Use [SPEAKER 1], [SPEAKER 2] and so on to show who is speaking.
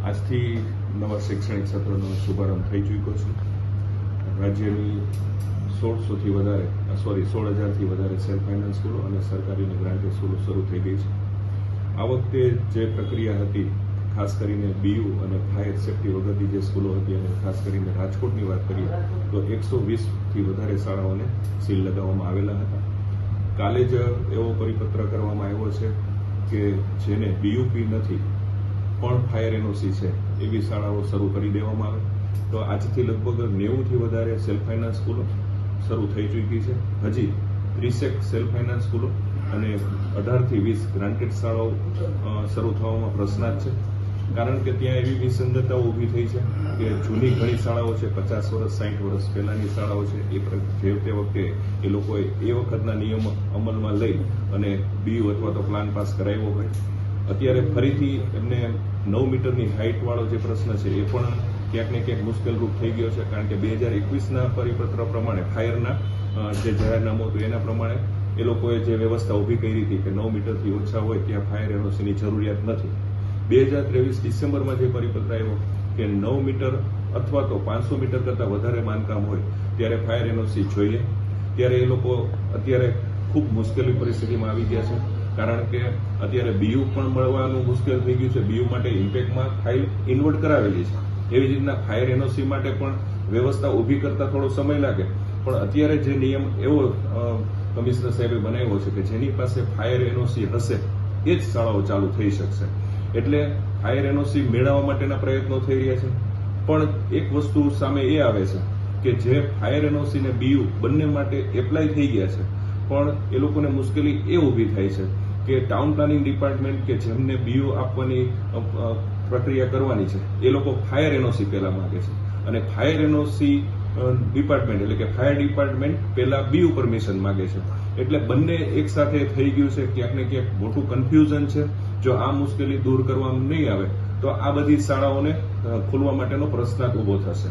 [SPEAKER 1] આજથી નવા શૈક્ષણિક સત્રનો શુભારંભ થઈ ચૂક્યો છે. રાજ્યની 16,000થી વધારે સેલ્ફ ફાઇનાન્સ સ્કૂલો અને સરકારી અને ગ્રાન્ટેડ સ્કૂલો શરૂ થઈ ગઈ છે. આ વખતે જે પ્રક્રિયા હતી, ખાસ કરીને બીયુ અને ફાયર સેફટી વગરની જે સ્કૂલો હતી, અને ખાસ કરીને રાજકોટની વાત કરીએ તો 120થી વધારે શાળાઓને સીલ લગાવવામાં આવેલા હતા. કાલે જ એવો પરિપત્ર કરવામાં આવ્યો છે કે જેને બીયુપી નથી પણ ફાયર એનઓસી છે એવી શાળાઓ શરૂ કરી દેવામાં આવે. તો આજથી લગભગ 90થી વધારે સેલ્ફ ફાઇનાન્સ સ્કૂલો શરૂ થઈ ચૂકી છે. હજી 30 સેલ્ફ ફાઇનાન્સ સ્કૂલો અને 18થી 20 ગ્રાન્ટેડ શાળાઓ શરૂ થવામાં પ્રશ્નાર્થ છે. કારણ કે ત્યાં એવી વિસંગતતાઓ ઊભી થઈ છે કે જૂની ઘણી શાળાઓ છે, 50 વર્ષ 60 વર્ષ પહેલાની શાળાઓ છે, એ તે વખતે એ લોકોએ એ વખતના નિયમો અમલમાં લઈ અને બીયુ અથવા તો પ્લાન પાસ કરાવ્યો હોય. અત્યારે ફરીથી એમને 9 મીટરની હાઇટ વાળો જે પ્રશ્ન છે એ પણ ક્યાંક ને ક્યાંક મુશ્કેલરૂપ થઈ ગયો છે. કારણ કે 2021ના પરિપત્ર પ્રમાણે ફાયરના જે જાહેરનામું હતું એના પ્રમાણે એ લોકોએ જે વ્યવસ્થા ઊભી કરી હતી કે 9 મીટરથી ઓછા હોય ત્યાં ફાયર એનઓસીની જરૂરિયાત નથી. 2023 ડિસેમ્બરમાં જે પરિપત્ર આવ્યો કે 9 મીટર અથવા તો 500 મીટર કરતાં વધારે બાંધકામ હોય ત્યારે ફાયર એનઓસી જોઈએ. ત્યારે એ લોકો અત્યારે ખૂબ મુશ્કેલી પરિસ્થિતિમાં આવી ગયા છે. કારણ કે અત્યારે બીયુ પણ મળવાનું મુશ્કેલ થઈ ગયું છે. બીયુ માટે ઇમ્પેક્ટમાં ફાઇલ ઇન્વર્ટ કરાવેલી છે. એવી જ રીતના ફાયર એનઓસી માટે પણ વ્યવસ્થા ઊભી કરતા થોડો સમય લાગે. પણ અત્યારે જે નિયમ એવો કમિશનર સાહેબે બનાવ્યો છે કે જેની પાસે ફાયર એનઓસી હશે એ જ શાળાઓ ચાલુ થઈ શકશે. એટલે ફાયર એનઓસી મેળવવા માટેના પ્રયત્નો થઈ રહ્યા છે. પણ એક વસ્તુ સામે એ આવે છે કે જે ફાયર એનઓસી ને બીયુ બંને માટે એપ્લાય થઈ ગયા છે, પણ એ લોકોને મુશ્કેલી એ ઊભી થાય છે કે ટાઉન પ્લાનિંગ ડિપાર્ટમેન્ટ કે જેમને બીયુ આપવાની પ્રક્રિયા કરવાની છે એ લોકો ફાયર એનઓસી પહેલા માંગે છે, અને ફાયર એનઓસી ડિપાર્ટમેન્ટ એટલે કે ફાયર ડિપાર્ટમેન્ટ પહેલા બીયુ પરમિશન માંગે છે. એટલે બંને એક સાથે થઈ ગયું છે. ક્યાંક ને ક્યાંક મોટું કન્ફ્યુઝન છે. જો આ મુશ્કેલી દૂર કરવામાં નહીં આવે તો આ બધી શાળાઓને ખોલવા માટેનો પ્રશ્ન ઉભો થશે.